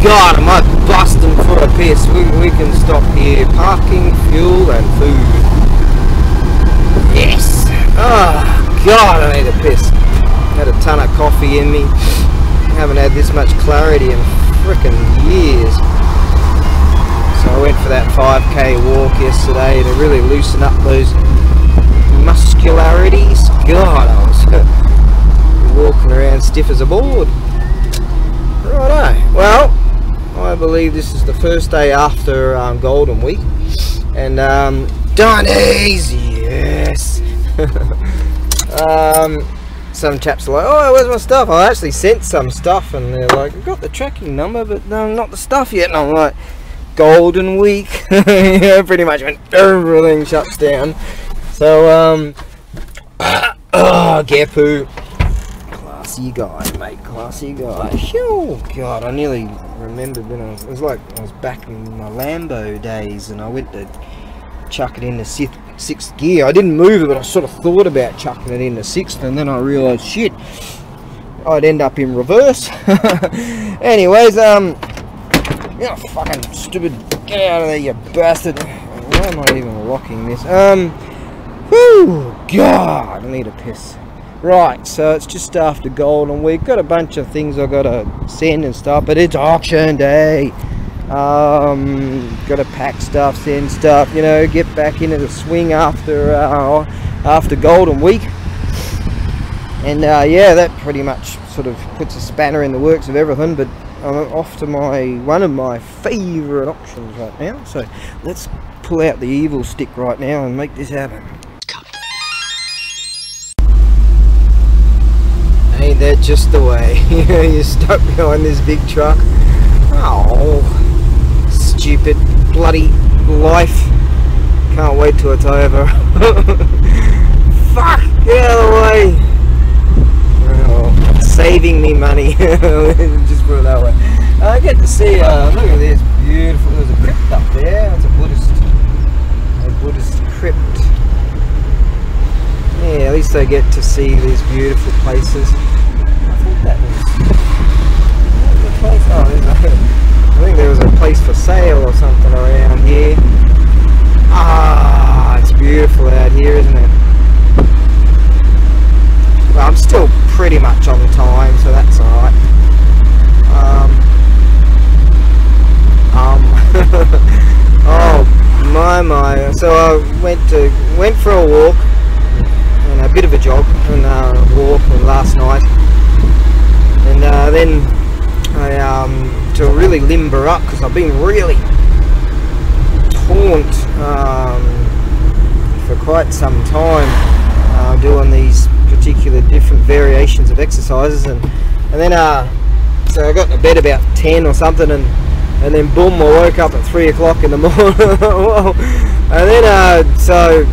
God, am I busting for a piss. We can stop here. Parking, fuel and food. Yes. Oh God, I need a piss. Had a ton of coffee in me. Haven't had this much clarity in frickin' years. So I went for that 5k walk yesterday to really loosen up those muscularities. God, I was walking around stiff as a board. Righto. Well, I believe this is the first day after Golden Week, and Chinese, yes. Some chaps are like, oh, where's my stuff? I actually sent some stuff, and they're like, I've got the tracking number, but no, not the stuff yet. And I'm like, Golden Week, yeah, pretty much when everything shuts down. So, oh, Gepu. Classy guy, mate, classy guy. Oh God, I nearly remembered when I was like, I was back in my Lambo days, and I went to chuck it into sixth gear. I didn't move it, but I sort of thought about chucking it into sixth, and then I realised, shit, I'd end up in reverse. Anyways, yeah, fucking stupid, get out of there, you bastard. Why am I even locking this? Whew, God, I need a piss. Right, so it's just after Golden Week. Got a bunch of things I gotta send and stuff, but it's auction day. Gotta pack stuff, send stuff, you know, get back into the swing after Golden Week. And yeah, that pretty much sort of puts a spanner in the works of everything. But I'm off to one of my favourite auctions right now. So let's pull out the evil stick right now and make this happen. Ain't that just the way? You're stuck behind this big truck. Oh, stupid bloody life. Can't wait till it's over. Fuck, get out of the way. Oh, saving me money. Just put it that way. I get to see, look at this, beautiful. There's a crypt up there. It's a Buddhist crypt. Yeah, at least I get to see these beautiful places. I thought that was the place. Oh, I think there was a place for sale or something around here. Ah, it's beautiful out here, isn't it? Well, I'm still pretty much on time, so that's alright. Oh my! So I went for a walk. A bit of a jog and walk last night, and then I to really limber up, because I've been really taunt for quite some time doing these particular different variations of exercises, and then so I got to bed about 10 or something, and then boom, I woke up at 3 o'clock in the morning. And then so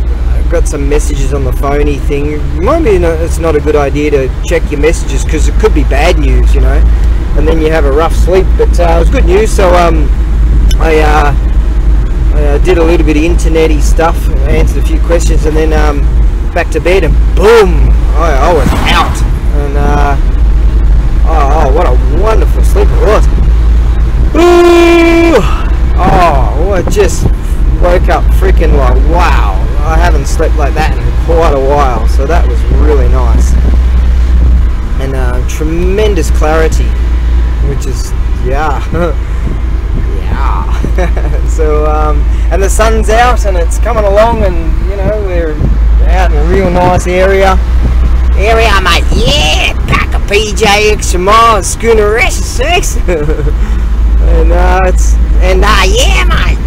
got some messages on the phony thing. Maybe it's not a good idea to check your messages, because it could be bad news, you know, and then you have a rough sleep. But it was good news. So I did a little bit of internet-y stuff, answered a few questions, and then back to bed, and boom, I was out. And oh, what a wonderful sleep it was. Ooh! Oh, I just woke up freaking like, wow, I haven't slept like that in quite a while, so that was really nice. And tremendous clarity, which is, yeah. Yeah. So, and the sun's out, and it's coming along, and, you know, we're out in a real nice area, mate. Yeah, pack a PJ extra mile, schooner S6. And yeah, mate.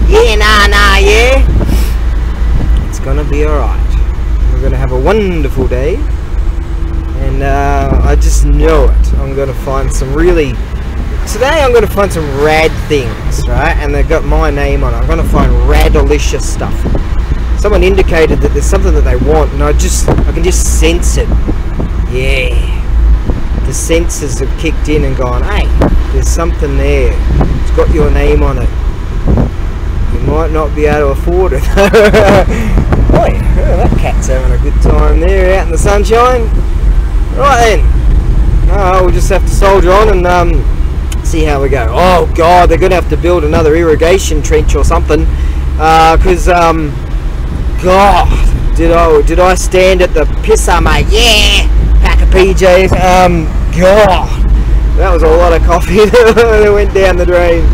Yeah, nah, yeah. It's gonna be alright. We're gonna have a wonderful day, and I just know it. I'm gonna find some really. Today I'm gonna find some rad things, right? And they've got my name on it. I'm gonna find radalicious stuff. Someone indicated that there's something that they want, and I can just sense it. Yeah. The senses have kicked in and gone, hey, there's something there. It's got your name on it. You might not be able to afford it. Oh yeah, that cat's having a good time there out in the sunshine. Right then. Oh, we'll just have to soldier on and See how we go. Oh God, they're gonna have to build another irrigation trench or something, because God, did I stand at the pisser, mate? Yeah, pack of PJs. God, that was a lot of coffee that went down the drain.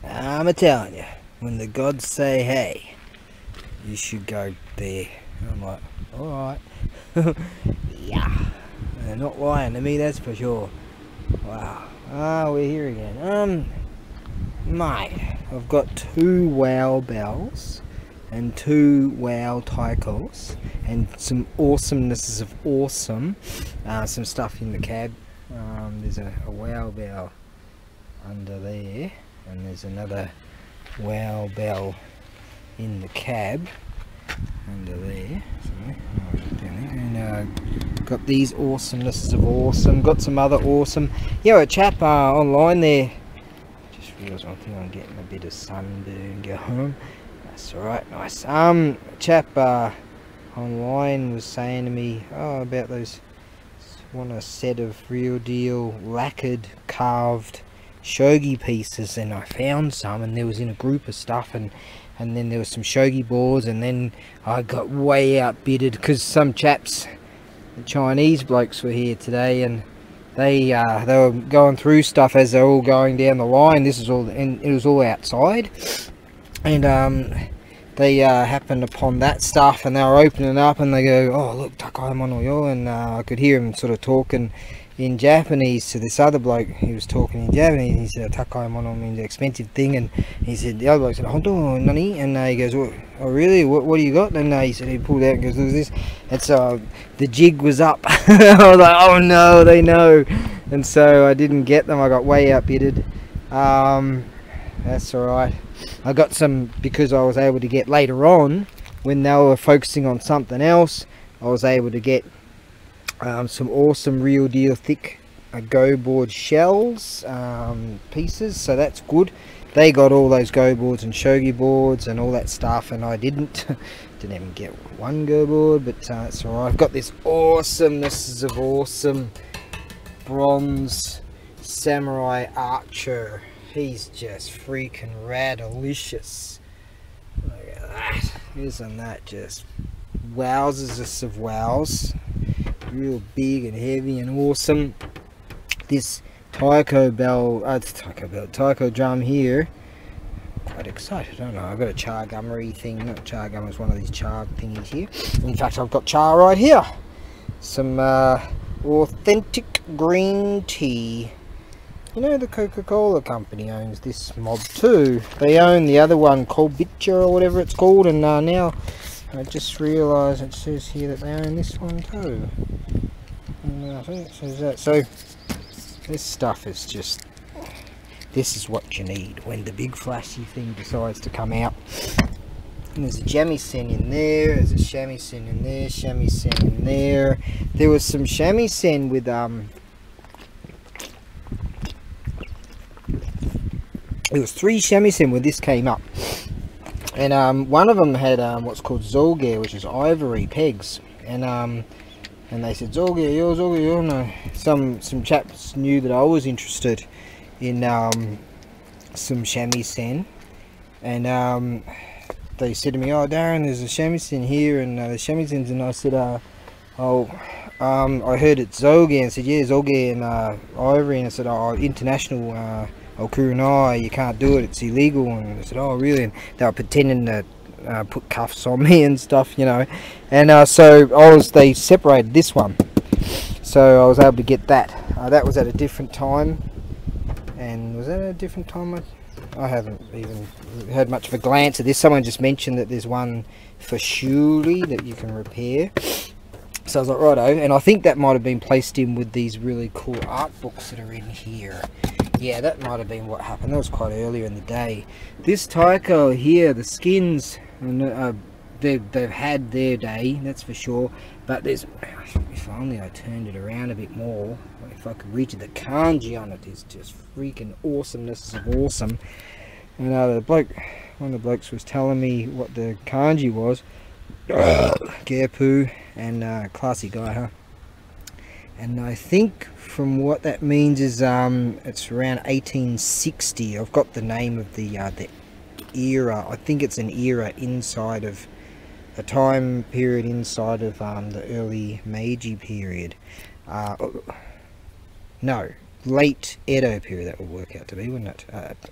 I'm telling you, when the gods say hey, you should go there. I'm like, alright. Yeah, they're not lying to me, that's for sure. Wow. Ah, we're here again. Mate, I've got 2 wow bells and 2 wow tycos and some awesomenesses of awesome. Some stuff in the cab. There's a wow bell under there, and there's another wow bell in the cab under there. And got these awesomenesses of awesome. Got some other awesome. Yeah, a chap online there. Just realised one thing, I'm getting a bit of sunburn going on. That's alright, nice. A chap online was saying to me, oh, about those, want a set of real deal lacquered carved shogi pieces, and I found some, and there was in a group of stuff, and then there was some shogi boards, and then I got way outbidded because some chaps, the Chinese blokes, were here today, and they were going through stuff as they're all going down the line. This is all, and it was all outside, and they happened upon that stuff, and they were opening up, and they go, oh look, takai mono yo, and I could hear him sort of talking in Japanese to this other bloke. He was talking in Japanese. He said takai mono means expensive thing, and he said, the other bloke said honto nani, and he goes, oh really, what do you got? And he said, he pulled out and goes, look at this. And so the jig was up. I was like, oh no, they know. And so I didn't get them. I got way outbidded. That's alright. I got some because I was able to get later on, when they were focusing on something else, I was able to get some awesome real deal thick go board shells pieces, so that's good. They got all those go boards and shogi boards and all that stuff, and I didn't even get one go board, but that's alright. I've got this awesomeness of awesome bronze samurai archer. He's just freaking radalicious. Look at that. Isn't that just wowzers of wows? Real big and heavy and awesome. This taiko drum here. Quite excited, I don't know. I've got a char gummery thing. Not char gum, it's one of these char thingies here. In fact, I've got char right here. Some authentic green tea. You know, the Coca-Cola company owns this mob too. They own the other one called Bitcher or whatever it's called, and now I just realised it says here that they own this one too. And I think it says that. So this stuff is just, this is what you need when the big flashy thing decides to come out. And there's a shamisen in there, there's a shamisen in there, shamisen in there. There was some shamisen with there was 3 shamisen when this came up, and one of them had what's called zoge, which is ivory pegs, and they said zoge yo, no. Some chaps knew that I was interested in some shamisen, and they said to me, oh Darren, there's a shamisen here, and the shamisens, and I said, I heard it's zoge, and I said, yeah, zoge and ivory, and I said, oh, international Kurunai, you can't do it, it's illegal. And I said, oh really? And they were pretending to put cuffs on me and stuff, you know. And so they separated this one, so I was able to get that. That was at a different time. And was that at a different time? I haven't even had much of a glance at this. Someone just mentioned that there's one for Shuri that you can repair. So I was like, righto, and I think that might have been placed in with these really cool art books that are in here. Yeah, that might have been what happened. That was quite earlier in the day. This taiko here, the skins, they've had their day, that's for sure. But there's, if only I turned it around a bit more, if I could read the kanji on it, is just freaking awesomeness of awesome. And one of the blokes was telling me what the kanji was. Gepu, and classy guy, huh? and I think from what that means is it's around 1860. I've got the name of the era. I think it's an era inside of a time period inside of the early Meiji period. No, late Edo period that would work out to be, wouldn't it?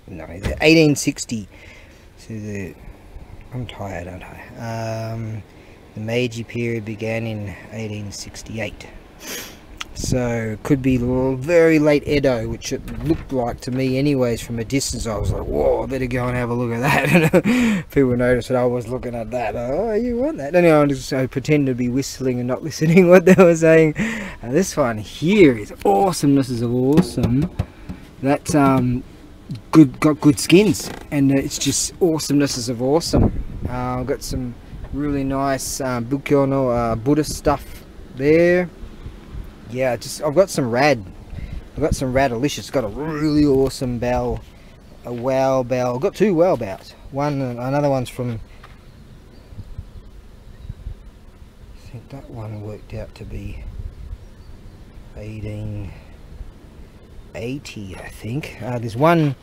No, 1860. So I'm tired, aren't I? The Meiji period began in 1868. So could be very late Edo, which it looked like to me anyways from a distance. I was like, whoa, I better go and have a look at that. And people noticed that I was looking at that. Oh, you want that? Anyway, I just pretend to be whistling and not listening what they were saying. This one here is awesomenesses of awesome. That's got good skins, and it's just awesomenesses of awesome. I've got some really nice Bugyo no Buddhist stuff there. Yeah, I've got some Radalicious. Got a really awesome bell, a wow bell. I've got two wow bells. Another one's from, I think that one worked out to be 1880, I think. There's one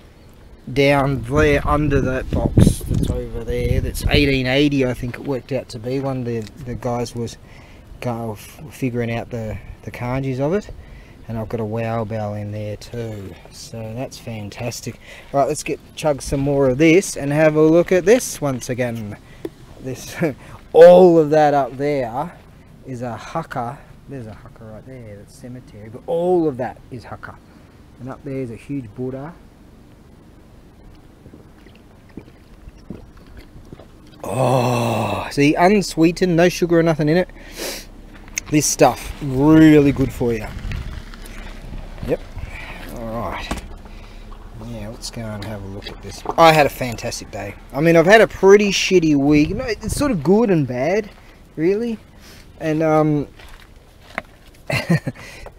down there under that box that's over there, that's 1880, I think it worked out to be. One of the guys was kind of figuring out the kanjis of it, and I've got a wow bell in there too, so that's fantastic. Right, let's chug some more of this and have a look at this once again. This all of that up there is a haka. There's a haka right there, that's cemetery, but all of that is haka, and up there is a huge Buddha. Oh, see, unsweetened, no sugar or nothing in it. This stuff really good for you. Yep. Alright, yeah, let's go and have a look at this. I had a fantastic day. I mean, I've had a pretty shitty week. No, it's sort of good and bad, really. And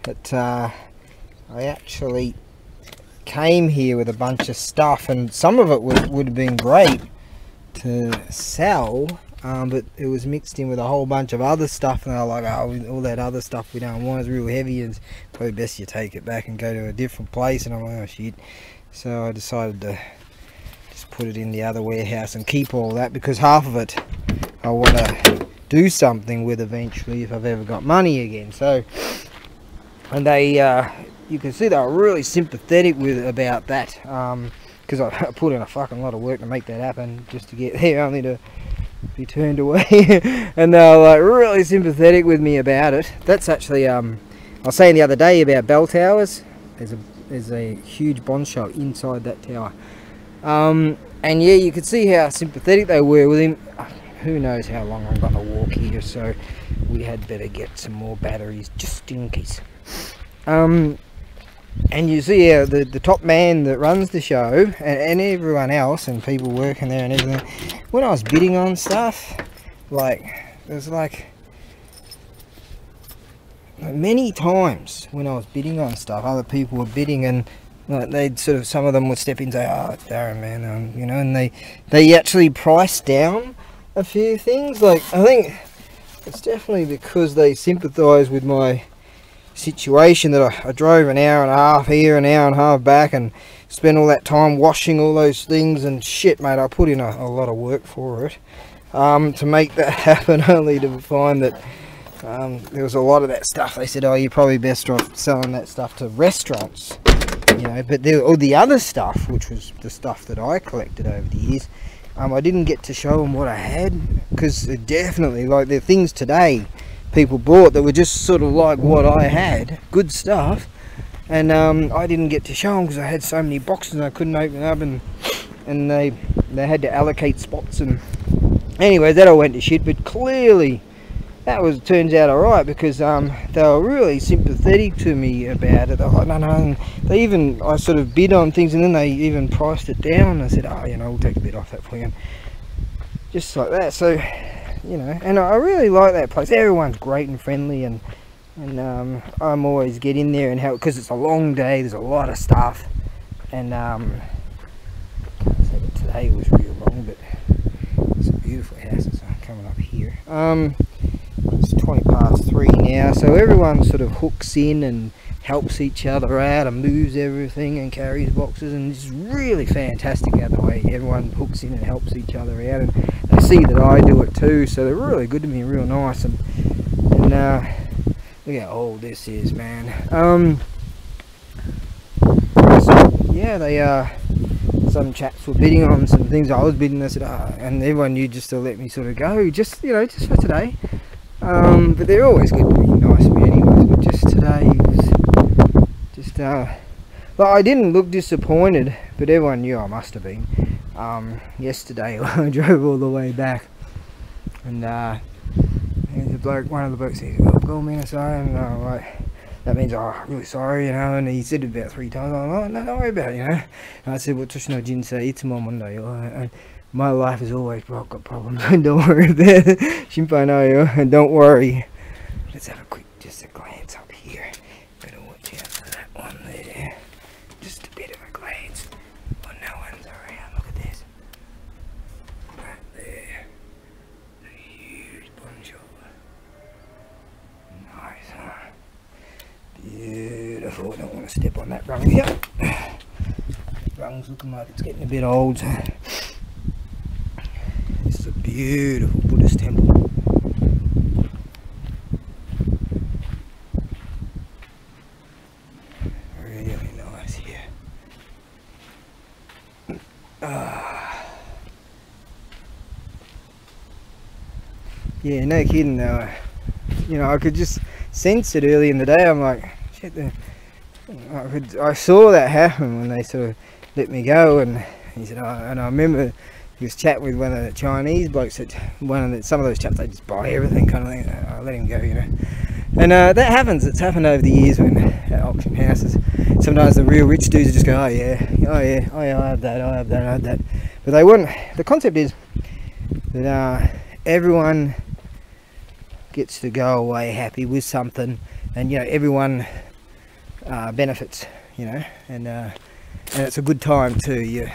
but I actually came here with a bunch of stuff, and some of it would have been great to sell, but it was mixed in with a whole bunch of other stuff, and I was like, oh, all that other stuff we don't want is real heavy, and it's probably best you take it back and go to a different place. And I'm like, oh shit. So I decided to just put it in the other warehouse and keep all that, because half of it I want to do something with eventually if I've ever got money again. So, and they you can see they were really sympathetic about that, because I put in a fucking lot of work to make that happen, just to get there, only to be turned away. And they were like really sympathetic with me about it. That's actually I was saying the other day about bell towers. There's a huge bond shell inside that tower, and yeah, you could see how sympathetic they were with him. Who knows how long I'm gonna walk here, so we had better get some more batteries just in case. And you see how the top man that runs the show, and everyone else, and people working there and everything, when I was bidding on stuff, like, there's like many times when I was bidding on stuff, other people were bidding, and like they'd sort of, some of them would step in and say, oh Darren man, you know, and they actually priced down a few things. Like, I think it's definitely because they sympathise with my situation, that I drove an hour and a half here, an hour and a half back, and spent all that time washing all those things, and shit mate, I put in a lot of work for it, to make that happen, only to find that there was a lot of that stuff. They said, oh, you're probably best off selling that stuff to restaurants, you know. But all the other stuff, which was the stuff that I collected over the years, I didn't get to show them what I had, because definitely, like, the things today people bought that were just sort of like what I had, good stuff, and I didn't get to show them because I had so many boxes and I couldn't open up, and they had to allocate spots, and anyway, that all went to shit. But clearly that turns out alright, because they were really sympathetic to me about it. They were like, no, and I sort of bid on things, and then they even priced it down. I said, oh, you know, we'll take a bit off that for you, just like that. So, you know, and I really like that place. Everyone's great and friendly, and I'm always get in there and help, because it's a long day, there's a lot of stuff, and I can't say that today was real long, but it's a beautiful house. It's coming up here. It's 3:20 now, so everyone sort of hooks in and helps each other out and moves everything and carries boxes, and it's really fantastic out the way everyone hooks in and helps each other out, and they see that I do it too, so they're really good to me, real nice. And look how old this is, man. So, yeah, they some chaps were bidding on some things I was bidding. I said, and everyone knew just to let me sort of go, just for today. But they're always good to be nice to me anyways, but just today was just well, I didn't look disappointed, but everyone knew I must have been. Yesterday I drove all the way back, and the bloke, one of the blokes said, "Oh, go man, sorry," and like, that means, "Oh, really sorry," and he said it about 3 times. I'm like, "Oh, no, don't worry about it," And I said, "Well, Toshino Jinsei, itsumo Monday. My life has always got problems. Don't worry about it. Shimpai no yo, and don't worry." Let's have a quick, just a glance up here. Better watch out for that one there. Just a bit of a glance. Well, no one's around. Look at this. Right there. A huge bunch of. Nice, huh? Beautiful. I don't want to step on that rung here. Rung's looking like it's getting a bit old. This is a beautiful Buddhist temple. Really nice here. Yeah, no kidding though. I could just sense it early in the day. I'm like, shit, I saw that happen when they sort of let me go, and he said, and I remember he was chatting with one of the Chinese blokes at some of those chaps, they just buy everything kind of thing. I let him go, And that happens. It's happened over the years when at auction houses. Sometimes the real rich dudes just go, oh yeah, I have that. But they wouldn't. The concept is that everyone gets to go away happy with something, and everyone benefits, and it's a good time too. You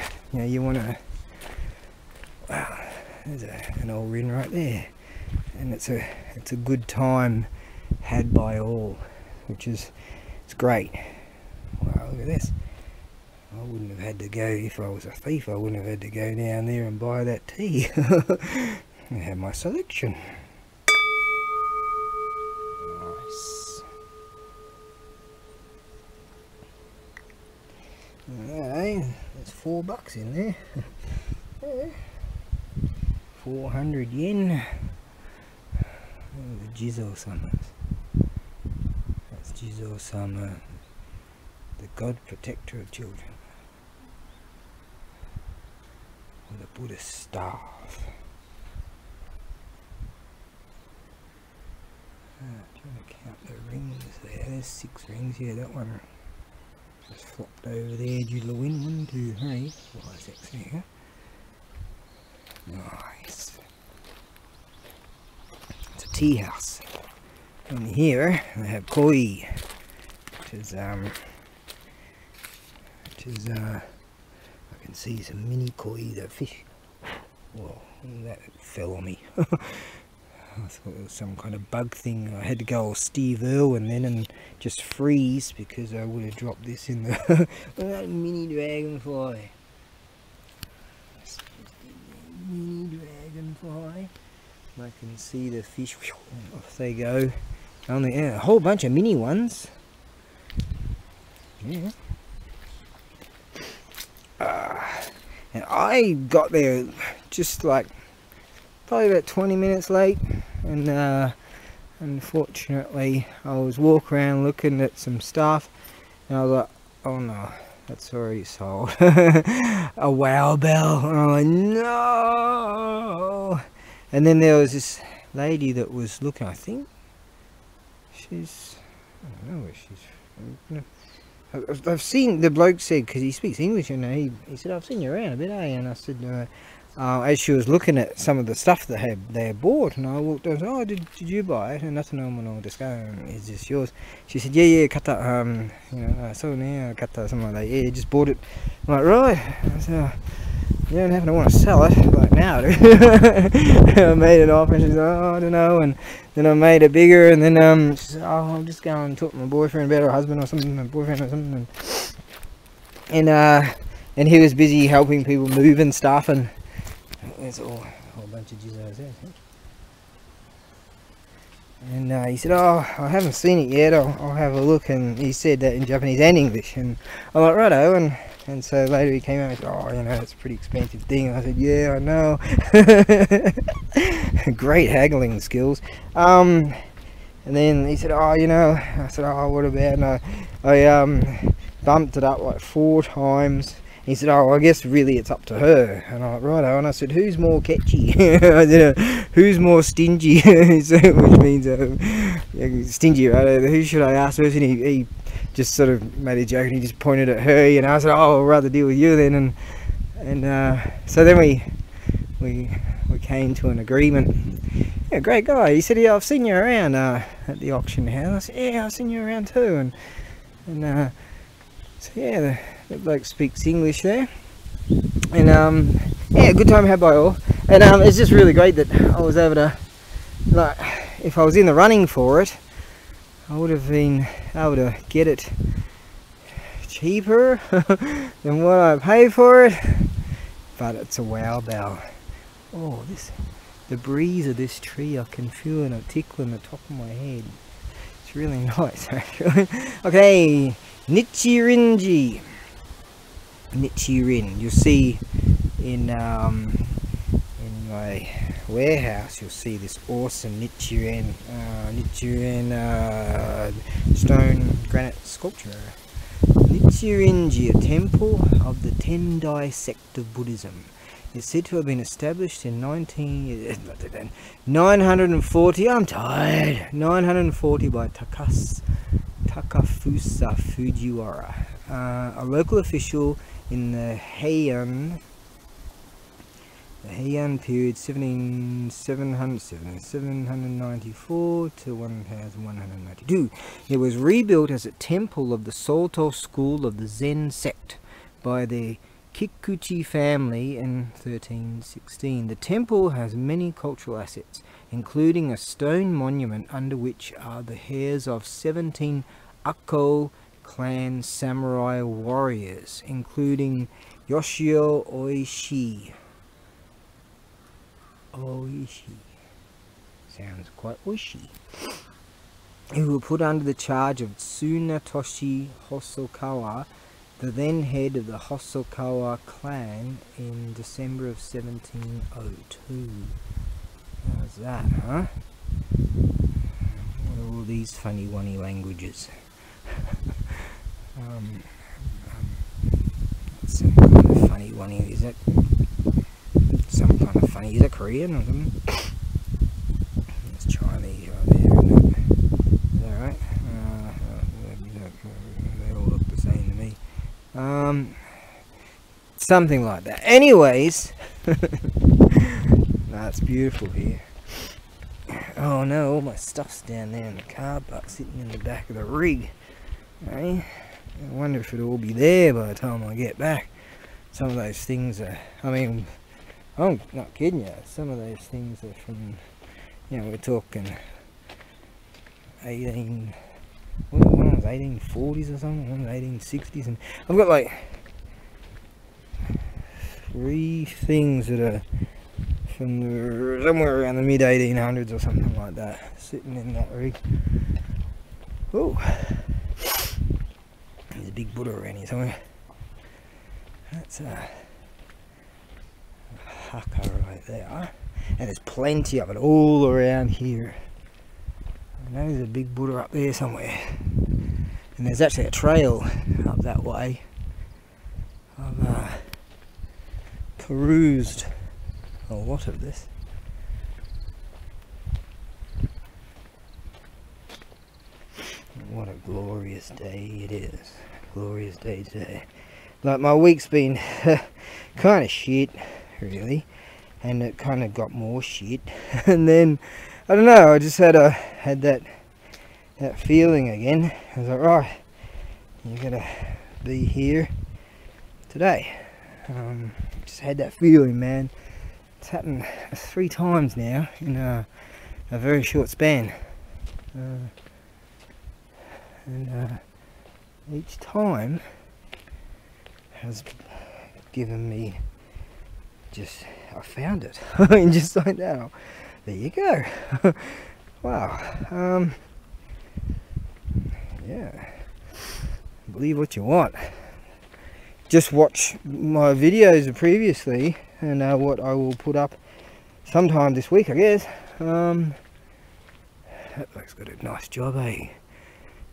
want to. Wow, there's an old ring right there, and it's a good time had by all, it's great. Wow, look at this. I wouldn't have had to go, if I was a thief, I wouldn't have had to go down there and buy that tea. I have my selection. Nice. Alright, there's $4 in there. Yeah. 400 yen. The Jizo-samas. That's Jizo-sama, the God Protector of Children, with a Buddhist staff. Trying to count the rings there. There's 6 rings. Yeah, that one just flopped over there due to the wind. 1, 2, 3, 4, 6. There you go. Nice. It's a tea house. In here they have koi, which is I can see some mini koi, the fish. Whoa, that fell on me. I thought it was some kind of bug thing. I had to go all Steve Irwin then and just freeze, because I would have dropped this in the that mini dragonfly. Mini dragonfly. I can see the fish. Off they go. Only a whole bunch of mini ones. Yeah. And I got there just like probably about 20 minutes late, and unfortunately I was walking around looking at some stuff, and I was like, oh no, that's already sold. A wow bell. And I'm like, no. And then there was this lady that was looking, I think she's, I don't know where she's from. I've seen, the bloke said, because he speaks English, and he said, I've seen you around a bit, eh? And I said, as she was looking at some of the stuff that they had bought, and I walked over and said, oh, did you buy it? And nothing on this guy, is this yours? She said, yeah, kata, so now kata, something like that. Yeah, just bought it. I'm like, right. I said, you don't happen to want to sell it? Like, now, dude. I made it off, and she's like, oh, I don't know. And then I made it bigger, and then she said, oh, I'll just go and talk to my boyfriend about it, or husband or something, my boyfriend or something. And he was busy helping people move and stuff, and there's a whole bunch of jizzos there. And he said, oh, I haven't seen it yet, I'll have a look. And he said that in Japanese and English, and I'm like, righto. And so later he came out and said, oh, you know, it's a pretty expensive thing. And I said, yeah, I know. Great haggling skills. And then he said, oh, you know, I said, oh, what about? And I bumped it up like 4 times. He said, oh, I guess really it's up to her. And I'm like, righto. And I said, who's more catchy? I said, who's more stingy? Which means stingy, right? Who should I ask first? And he just sort of made a joke, and he just pointed at her. And I said, oh, I'd rather deal with you then. And so then we came to an agreement. Yeah, great guy. He said, yeah, I've seen you around at the auction house. I said, yeah, I've seen you around too. And so yeah, the bloke speaks English there, and yeah, good time had by all. And it's just really great that I was able to, like, if I was in the running for it, I would have been able to get it cheaper than what I paid for it. But it's a wow bow. Oh, the breeze of this tree, I can feel it tickling the top of my head. It's really nice, actually. Okay, Nichirinji. Nichirin. You'll see in my warehouse, you'll see this awesome Nichiren stone granite sculpture. Nichirinji, a temple of the Tendai sect of Buddhism. It's said to have been established in 940. I'm tired. 940 by Takafusa Fujiwara, a local official in the Heian period 794 to 1192. It was rebuilt as a temple of the Soto school of the Zen sect by the Kikuchi family in 1316. The temple has many cultural assets, including a stone monument under which are the hairs of 17 Akko clan samurai warriors, including Yoshio Oishi. Sounds quite oishi. Who were put under the charge of Tsunatoshi Hosokawa, the then head of the Hosokawa clan, in December of 1702. How's that, huh? What are all these funny languages? Some kind of funny one. Is that some kind of funny? Is that Korean or something? It's Chinese right there, isn't it? Is that right? They all look the same to me. Something like that. Anyways, that's beautiful here. Oh no, all my stuff's down there in the car park, sitting in the back of the rig. I wonder if it'll all be there by the time I get back. Some of those things are, I mean, I'm not kidding you, some of those things are from, you know, we're talking 1840s or something, 1860s, and I've got like 3 things that are from somewhere around the mid 1800s or something like that, sitting in that rig. Oh, there's a big Buddha around here somewhere. That's a haka right there, and there's plenty of it all around here. I know there's a big Buddha up there somewhere, and there's actually a trail up that way. I've perused a lot of this. What a glorious day it is. Glorious day today. Like, my week's been kind of shit, really, and it kind of got more shit. And then, I don't know, I just had that feeling again. I was like, right, you gotta be here today. Just had that feeling, man. It's happened 3 times now in a very short span. And each time has given me just, I found it. And just like that, there you go. Wow. Yeah. Believe what you want. Just watch my videos previously and what I will put up sometime this week, I guess. That bloke's got a nice job, eh?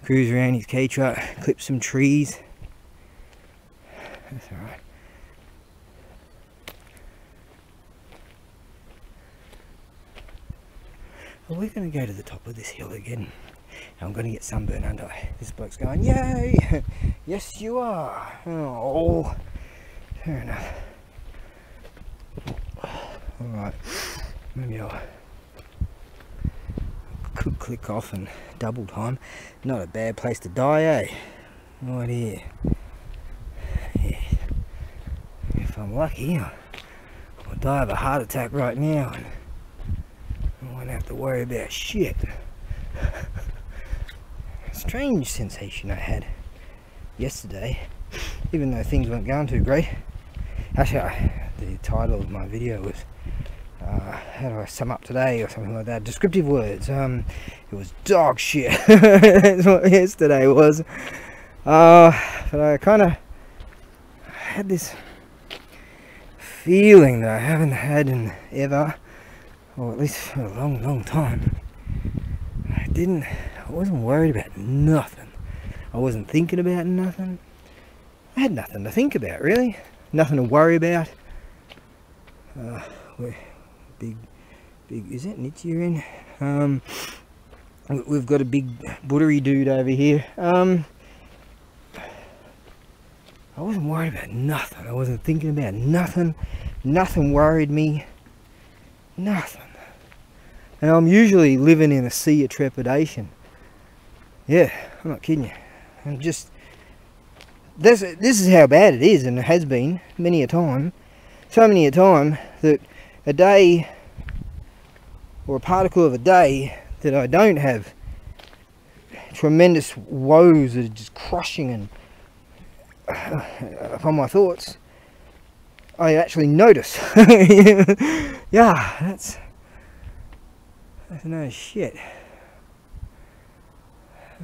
Cruise around his K truck, clip some trees. That's alright. Well, we're going to go to the top of this hill again. I'm going to get sunburn, aren't I? This bloke's going, yay! Yes, you are. Oh, fair enough. Alright, maybe I'll click off and double time. Not a bad place to die, eh? Right here. Yeah. If I'm lucky, I'll die of a heart attack right now and I won't have to worry about shit. Strange sensation I had yesterday, even though things weren't going too great. Actually, the title of my video was how do I sum up today or something like that, descriptive words. It was dog shit. That's what yesterday was. But I kind of had this feeling that I haven't had in ever, or at least for a long time. I wasn't worried about nothing. I wasn't thinking about nothing. I had nothing to think about, really. Nothing to worry about. Big, is that Nitz you're in? We've got a big buttery dude over here. I wasn't worried about nothing. I wasn't thinking about nothing. Nothing worried me. Nothing. And I'm usually living in a sea of trepidation. Yeah, I'm not kidding you. I'm just... This is how bad it is, and it has been many a time. So many a time that a day, or a particle of a day, that I don't have tremendous woes that are just crushing and upon my thoughts, I actually notice. Yeah, that's no shit.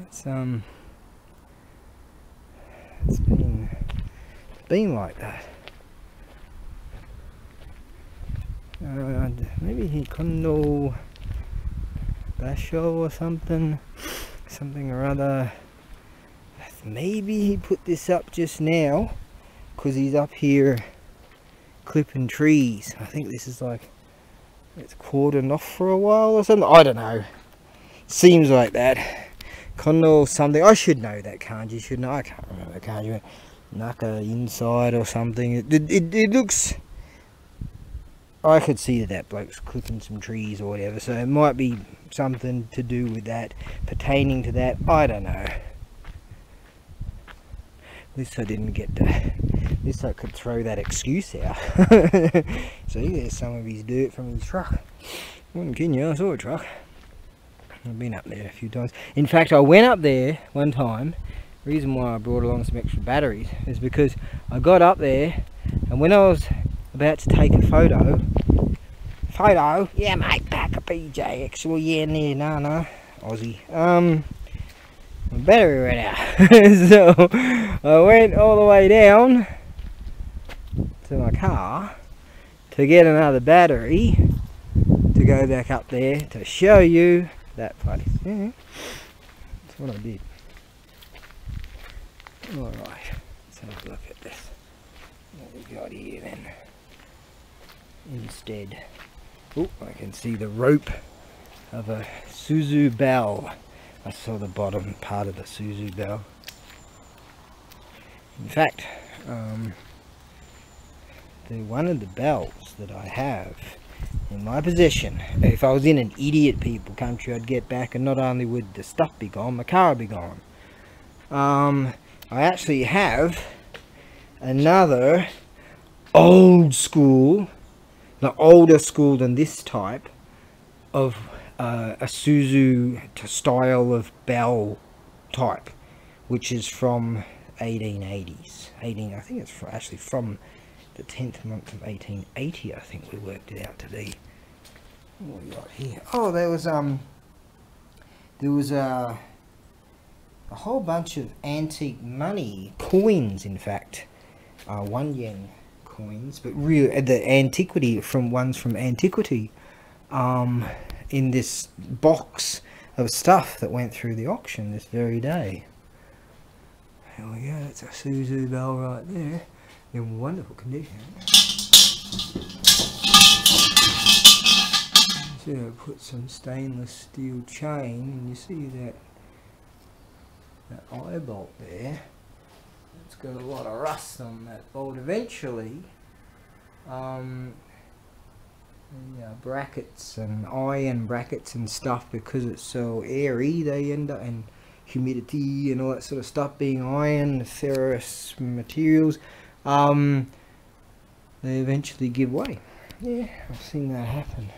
It's been like that. Maybe he kondo basho or something or other. Maybe he put this up just now because he's up here clipping trees. I think this is like, it's cordoned off for a while or something. I don't know. Seems like that. Kondo something. I should know that kanji, shouldn't I? I can't remember the kanji. Naka inside or something. It looks... I could see that bloke's clipping some trees or whatever, so it might be something to do with that, pertaining to that. I don't know. At least I didn't get to... At least I could throw that excuse out. See, there's some of his dirt from his truck. Wouldn't kidding you, I saw a truck. I've been up there a few times. In fact, I went up there one time. The reason why I brought along some extra batteries is because I got up there, and when I was about to take a photo, yeah mate, pack a PJX, well yeah, no, Aussie, my battery ran out. So I went all the way down to my car to get another battery to go back up there to show you that place. Yeah, that's what I did. Alright, let's have a look at this. What we got here then. Instead, oh, I can see the rope of a Suzu bell. I saw the bottom part of the Suzu bell. In fact, one of the bells that I have in my possession, if I was in an idiot people country, I'd get back and not only would the stuff be gone, my car would be gone. I actually have another old school, the older school than this type of a Suzu style of bell type, which is from 1880s. I think it's actually from the 10th month of 1880. I think we worked it out to be. What we got here? Oh, there was a whole bunch of antique money coins. In fact, 1 yen coins, but real the antiquity from ones from antiquity. In this box of stuff that went through the auction this very day. There we go, that's a Suzu bell right there, in wonderful condition. So I put some stainless steel chain, and you see that eye bolt there. It's got a lot of rust on that bolt. Eventually, brackets and iron brackets and stuff, because it's so airy, they end up, and humidity and all that sort of stuff, being iron, ferrous materials, they eventually give way. Yeah, I've seen that happen.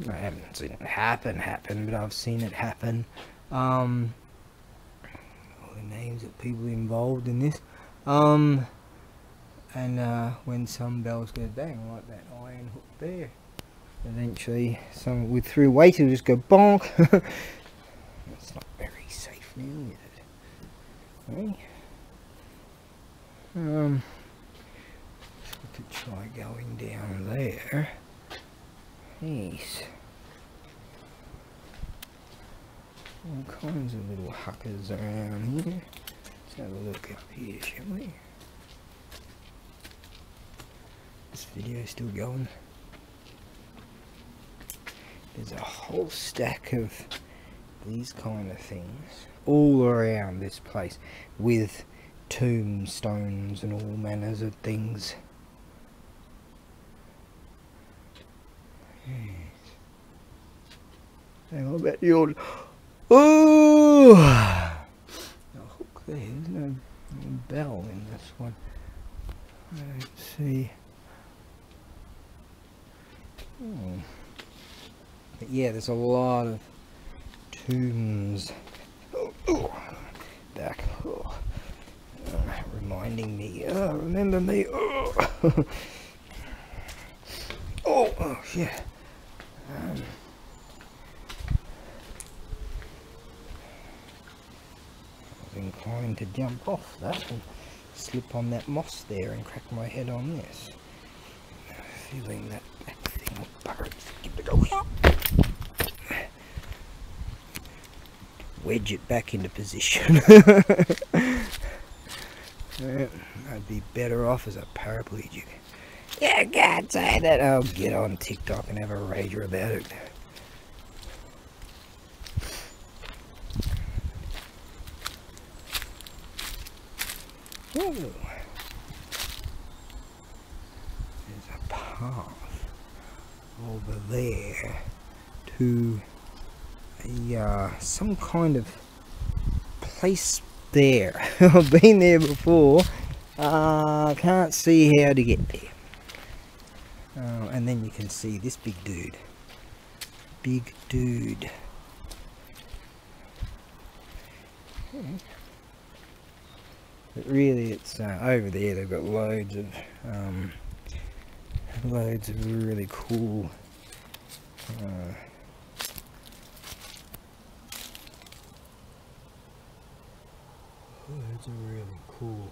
I haven't seen it happen, but I've seen it happen. All the names of people involved in this. And when some bells go bang, like that iron hook there, eventually some with through weight will just go bonk. That's not very safe now, is it? Okay. So we could try going down there. Yes. All kinds of little huckers around here. Let's have a look up here, shall we? This video is still going. There's a whole stack of these kind of things all around this place, with tombstones and all manners of things. Yes. Hang on about the old... Oh! No hook there, there's no bell in this one. I don't see... But yeah, there's a lot of tombs. Back. Reminding me. Remember me. Oh, yeah. I was inclined to jump off that and slip on that moss there and crack my head on this. Feeling that back thing will bugger it. Give it a go. Wedge it back into position. I'd be better off as a paraplegic. Yeah, I can't say that. I'll get on TikTok and have a rager about it. Ooh. There's a path over there to some kind of place there. I've been there before. Can't see how to get there. And then you can see this big dude. Big dude. But really, it's over there. They've got loads of really cool. Loads of really cool.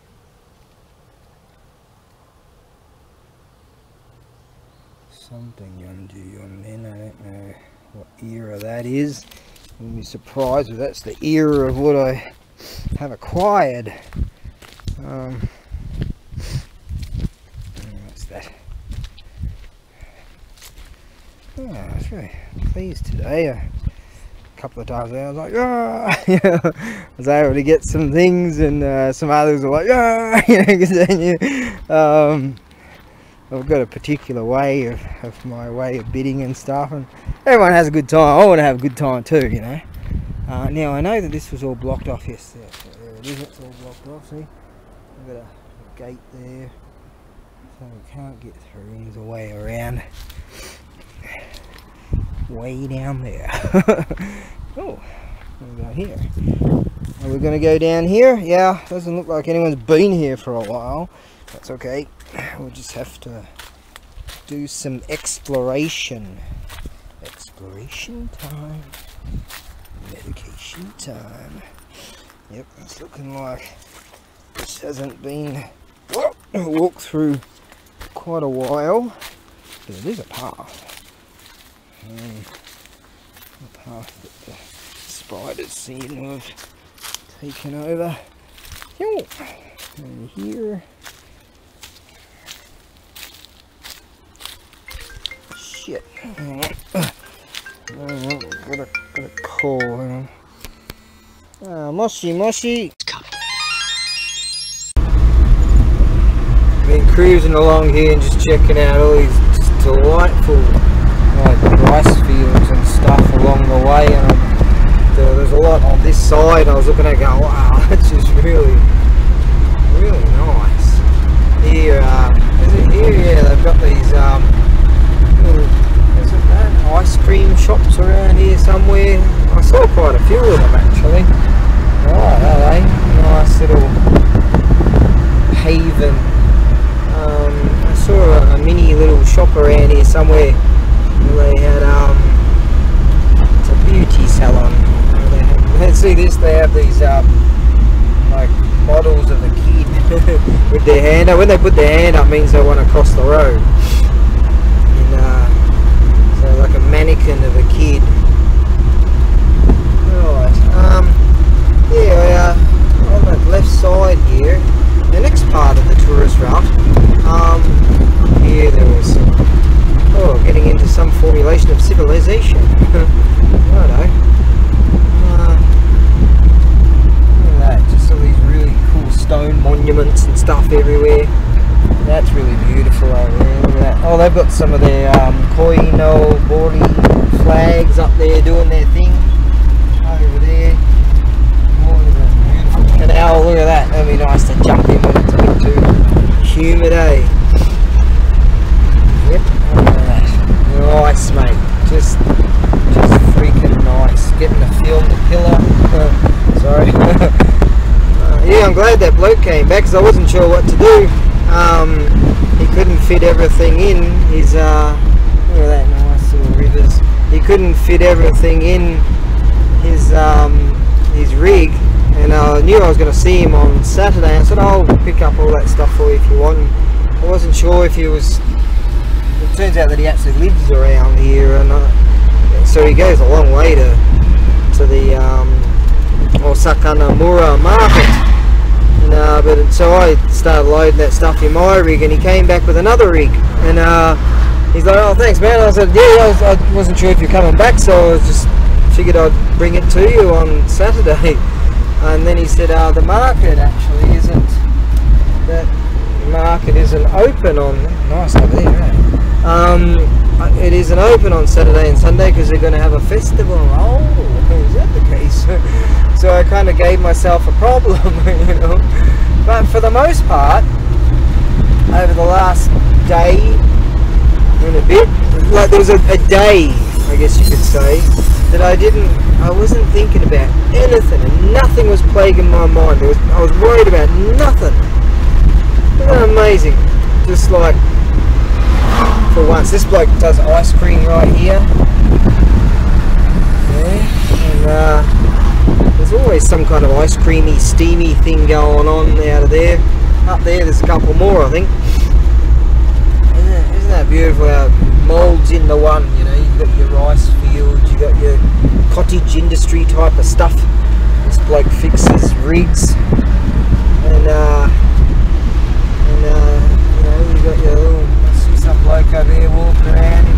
Something Yondu. I don't know what era that is. I wouldn't be surprised if that's the era of what I have acquired. What's that? Oh, I was really pleased today. A couple of times I was like, ah! I was able to get some things, and some others were like, ah! I've got a particular way of my way of bidding and stuff, and everyone has a good time. I want to have a good time too, you know. Now I know that this was all blocked off. Yes, there it is. It's all blocked off. See, I've got a gate there, so we can't get through. There's a way around. Way down there. Oh, what about here? Are we going to go down here? Yeah, doesn't look like anyone's been here for a while. That's okay. We'll just have to do some exploration. Exploration time. Medication time. Yep, it's looking like this hasn't been walked through quite a while. But it is a path. A path that the spiders seem to have taken over. And here. Shit. Got a call. Hang on. Moshi. Been cruising along here and just checking out all these just delightful rice fields and stuff along the way, and there's a lot on this side. I was looking at it going, wow, that's just really nice. Here, is it here? Yeah, they've got these little, is it that? Ice cream shops around here somewhere. I saw quite a few of them actually. Right, are they? Nice little haven. I saw a mini little shop around here somewhere. They had it's a beauty salon. See this? They have these like models of a kid with their hand up. When they put their hand up, means they want to cross the road. And so like a mannequin of a kid. Right. Yeah. On that left side here, the next part of the tourist route. Here there was some. Oh, getting into some formulation of civilization. Righto. Look at that, just all these really cool stone monuments and stuff everywhere. That's really beautiful over there. Look at that. Oh, they've got some of their Koino Bori flags up there doing their thing. Over there. Oh, look at that beautiful canal. Look at that. That'd be nice to jump in when it's a bit too humid, eh? Yep. Nice, mate. Just freaking nice. Getting to feel the pillar. Sorry. Yeah, I'm glad that bloke came back because I wasn't sure what to do. He couldn't fit everything in his. Look at that nice little rivers. He couldn't fit everything in his rig, and I knew I was going to see him on Saturday. I said, "I'll pick up all that stuff for you if you want." And I wasn't sure if he was. It turns out that he actually lives around here, and so he goes a long way to the Osaka Namura market. And so I started loading that stuff in my rig, and he came back with another rig, and he's like, "Oh, thanks, man." I said, "Yeah, I wasn't sure if you're coming back, so I just figured I'd bring it to you on Saturday." And then he said, "The market actually isn't. That market isn't open on." Nice over there, right? It isn't open on Saturday and Sunday because they're going to have a festival. Oh, is that the case? So I kind of gave myself a problem, you know. But for the most part, over the last day and a bit, like there was a day, I guess you could say, that I wasn't thinking about anything, and nothing was plaguing my mind. I was worried about nothing. Isn't that amazing? Just like, for once, this bloke does ice cream right here. Yeah, and there's always some kind of ice creamy, steamy thing going on out of there. Up there, there's a couple more, I think. Isn't that beautiful? How it moulds into one. You know, you've got your rice fields, you've got your cottage industry type of stuff. This bloke fixes rigs, and you know, you've got your little. Some bloke over here walking around in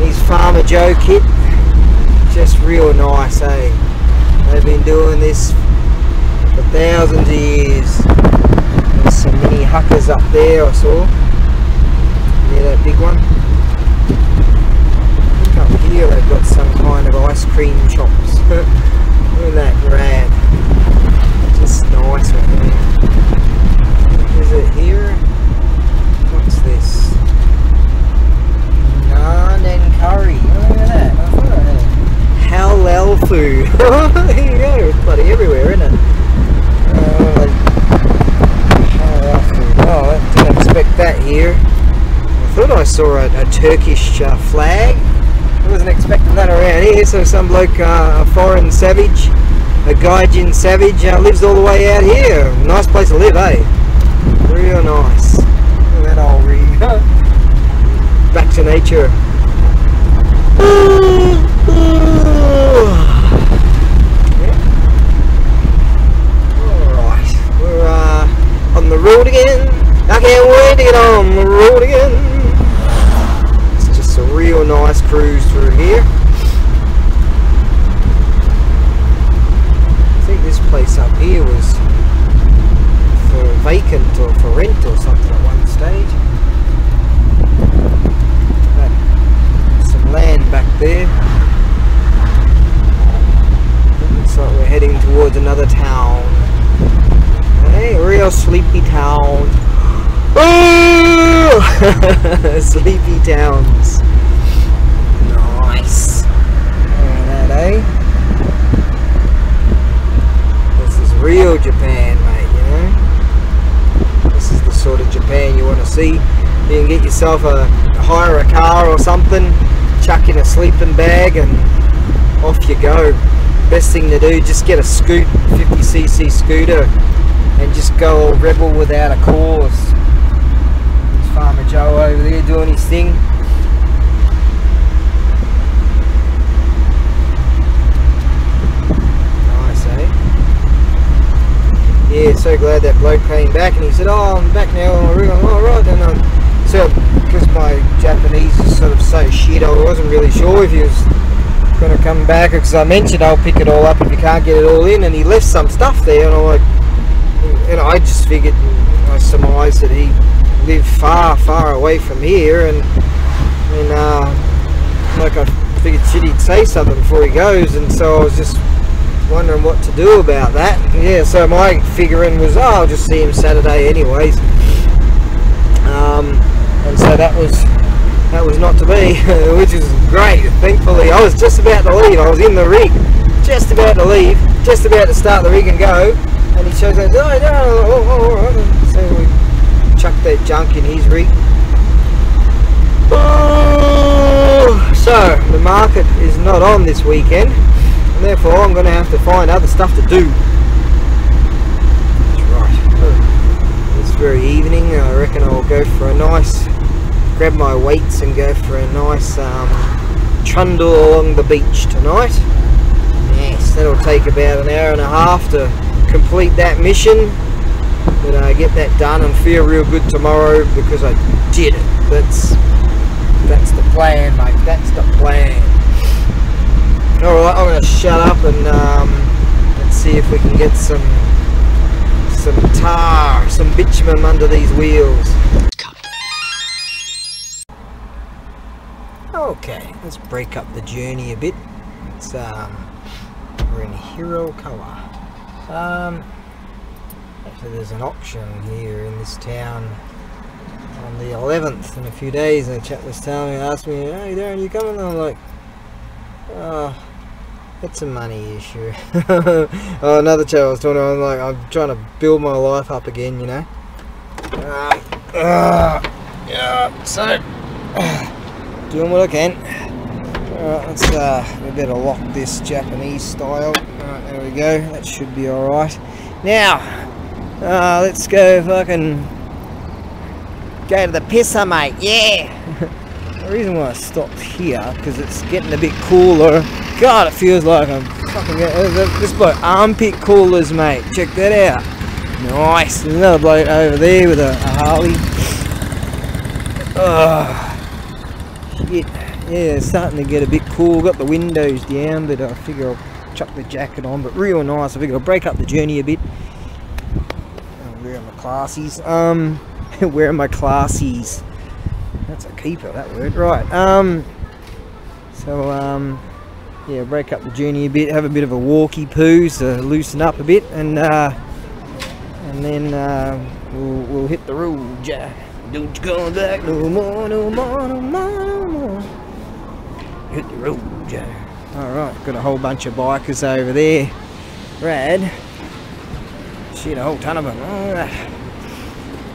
his Farmer Joe kit. Just real nice, eh? They've been doing this for thousands of years. There's some mini huckers up there I saw. Yeah, that big one. I think up here they've got some kind of ice cream shops. Look at that rad. Just nice one there. Is it here? thought I saw a Turkish flag. I wasn't expecting that around here. So some bloke, a foreign savage, a Gaijin savage, lives all the way out here. Nice place to live, eh? Real nice. Look at that old rig. Back to nature. Alright, we're on the road again. I can't wait to get on the road again. It's just a real nice cruise through here. I think this place up here was for vacant or for rent or something at one stage. Some land back there. Looks like we're heading towards another town. Hey, a real sleepy town. Oh! Sleepy towns. Nice. That, eh? This is real Japan, mate, you know? This is the sort of Japan you want to see. You can get yourself hire a car or something, chuck in a sleeping bag and off you go. Best thing to do, just get a 50cc scooter and just go all rebel without a cause. There's Farmer Joe over there doing his thing. Nice, eh? Yeah, so glad that bloke came back and he said, oh, I'm back now. Alright, and so because my Japanese is sort of so shit, I wasn't really sure if he was going to come back, because I mentioned I'll pick it all up if you can't get it all in, and he left some stuff there, and I'm like, and I just figured, I surmised that he lived far away from here, and like I figured shit, he'd say something before he goes, and so I was just wondering what to do about that. Yeah, so my figuring was, oh, I'll just see him Saturday anyways, and so that was not to be, which is great. Thankfully, I was just about to leave. I was in the rig, just about to leave, just about to start the rig and go, and he shows up, oh, no, all right. So we chucked that junk in his rig. Oh, so the market is not on this weekend, and therefore I'm going to have to find other stuff to do. That's right. This very evening, I reckon I'll go for a nice, grab my weights and go for a nice trundle along the beach tonight. Yes, that'll take about an hour and a half to complete that mission, but I get that done and feel real good tomorrow because I did it. That's the plan, mate. That's the plan. Alright, I'm going to shut up and let's see if we can get some tar, some bitumen under these wheels. Okay, let's break up the journey a bit. It's we're in Hirokawa. Actually, there's an auction here in this town on the 11th in a few days. And a chap was telling me, asked me, "Hey Darren, you coming?" And I'm like, "Oh, it's a money issue." Oh, another chap I was talking to, I'm like, I'm trying to build my life up again, you know. Yeah, so. Doing what I can. Alright, let's we better lock this Japanese style. Alright, there we go. That should be alright. Now, let's go fucking go to the pisser, mate. Yeah! The reason why I stopped here, because it's getting a bit cooler. God, it feels like I'm fucking this bloke armpit coolers, mate. Check that out. Nice. There's another bloke over there with a Harley. Shit. Yeah, it's starting to get a bit cool. Got the windows down, but I figure I'll chuck the jacket on. But real nice. I figure I'll break up the journey a bit. Where are my classies? Where are my classies? That's a keeper, that word. Right. Yeah, break up the journey a bit. Have a bit of a walkie poo to loosen up a bit, and then we'll hit the road. Yeah. Don't you come back no more, no more, no more, no more. Hit the road, Joe. Alright, got a whole bunch of bikers over there. Rad. Shit, a whole ton of them. Alright.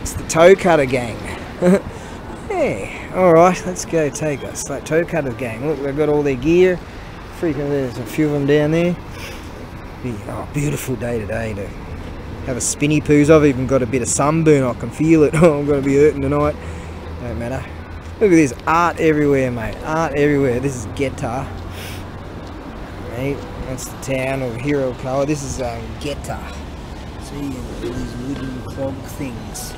It's the toe cutter gang. Yeah, alright, let's go take us. Like toe cutters gang. Look, they've got all their gear. Freaking, there's a few of them down there. Oh, beautiful day today to have a spinny poos. I've even got a bit of sunburn, I can feel it. Oh, I'm going to be hurting tonight. Don't matter. Look at this, art everywhere, mate. Art everywhere. This is Geta. Right, that's the town of Hero Colour. This is Geta. See, these wooden clog things.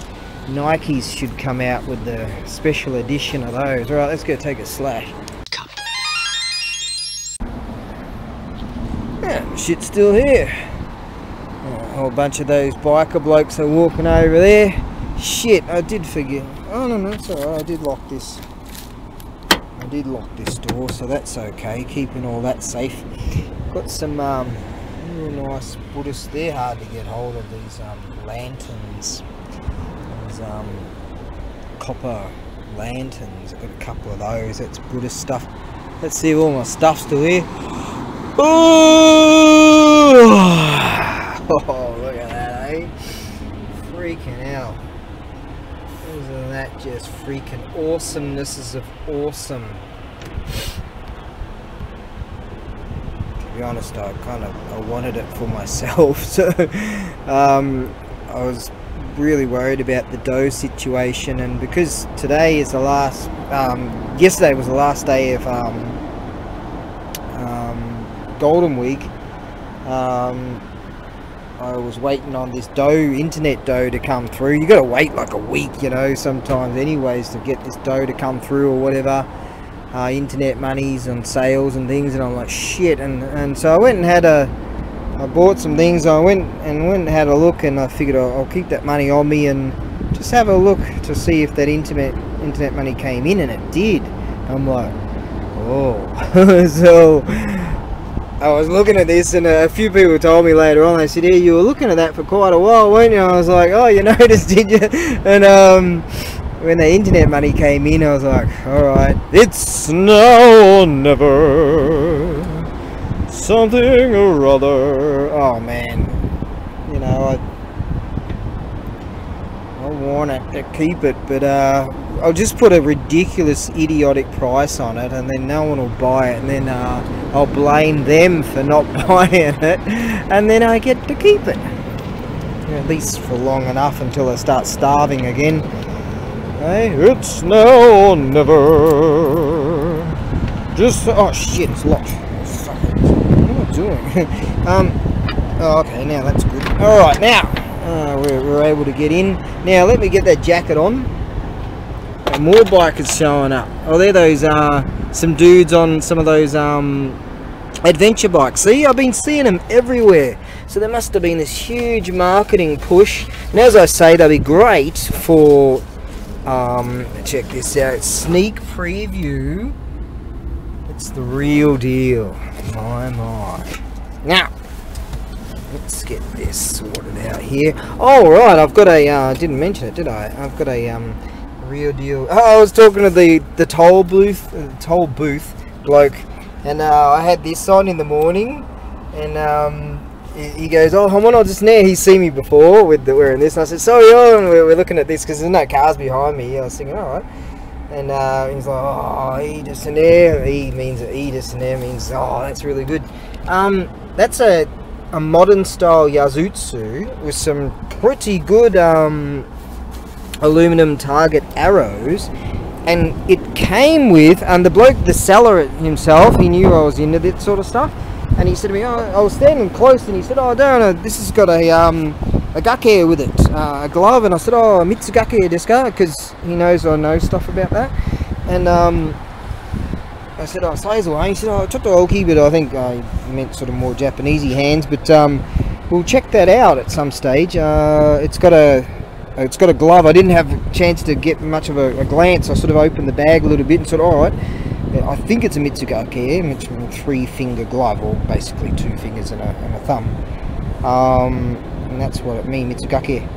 Nikes should come out with the special edition of those. Alright, let's go take a slash. Yeah, shit's still here. Oh, a whole bunch of those biker blokes are walking over there. Shit, I did forget. Oh no, it's alright, I did lock this. I did lock this door, so that's okay. Keeping all that safe. Got some real nice Buddhists. They're hard to get hold of, these lanterns. These copper lanterns. I've got a couple of those. That's Buddhist stuff. Let's see if all my stuff's still here. Oh, look at that, eh? Freaking hell. Isn't that just freaking awesomenesses of awesome? To be honest, I wanted it for myself, so I was really worried about the dough situation, and because today is the last, yesterday was the last day of Golden Week. I was waiting on this internet dough to come through. You gotta wait like a week, you know, sometimes anyways, to get this dough to come through or whatever. Internet monies and sales and things, and I'm like, shit. And so I went and I bought some things. I went and had a look, and I figured I'll keep that money on me and just have a look to see if that internet money came in, and it did. I'm like, oh. So I was looking at this, and a few people told me later on, they said, yeah, you were looking at that for quite a while, weren't you? I was like, oh, you noticed, did you? And when the internet money came in, I was like, alright, it's now or never, something or other. Oh man, you know, I want it to keep it, but I'll just put a ridiculous idiotic price on it, and then no one will buy it, and then I'll blame them for not buying it, and then I get to keep it, at least for long enough until I start starving again. Hey, it's now or never. Just, oh shit, it's locked. What am I doing? Oh, okay, now that's good. Alright, now we're able to get in. Now let me get that jacket on. And more bikers showing up. Oh, they're those some dudes on some of those adventure bikes. See, I've been seeing them everywhere. So there must have been this huge marketing push. And as I say, they'll be great for check this out, sneak preview. It's the real deal. My. Now let's get this sorted out here. Oh right, I've got a didn't mention it, did I? I've got a real deal. Oh, I was talking to the toll booth bloke, and I had this on in the morning, and he goes, oh, I'm on just now. He's seen me before with wearing this, and I said, sorry, we're looking at this because there's no cars behind me. I was thinking, alright, and he's like, oh, Edis and air. He means Edis and air means, oh, that's really good. That's a modern style Yazutsu with some pretty good aluminum target arrows, and it came with, and the bloke, the seller himself, he knew I was into that sort of stuff, and he said to me, oh, I was standing close, and he said, oh, Darren, this has got a gake with it, a glove, and I said, oh, Mitsugake desu ka, because he knows I know stuff about that, and I said, oh, Saizo, he said, oh, chotto oki, but I think I meant sort of more Japanesey hands, but we'll check that out at some stage. It's got a glove. I didn't have a chance to get much of a glance. I sort of opened the bag a little bit and said, alright, I think it's a Mitsugake, which is a 3-finger glove, or basically 2 fingers and a thumb. And that's what it means, Mitsugake.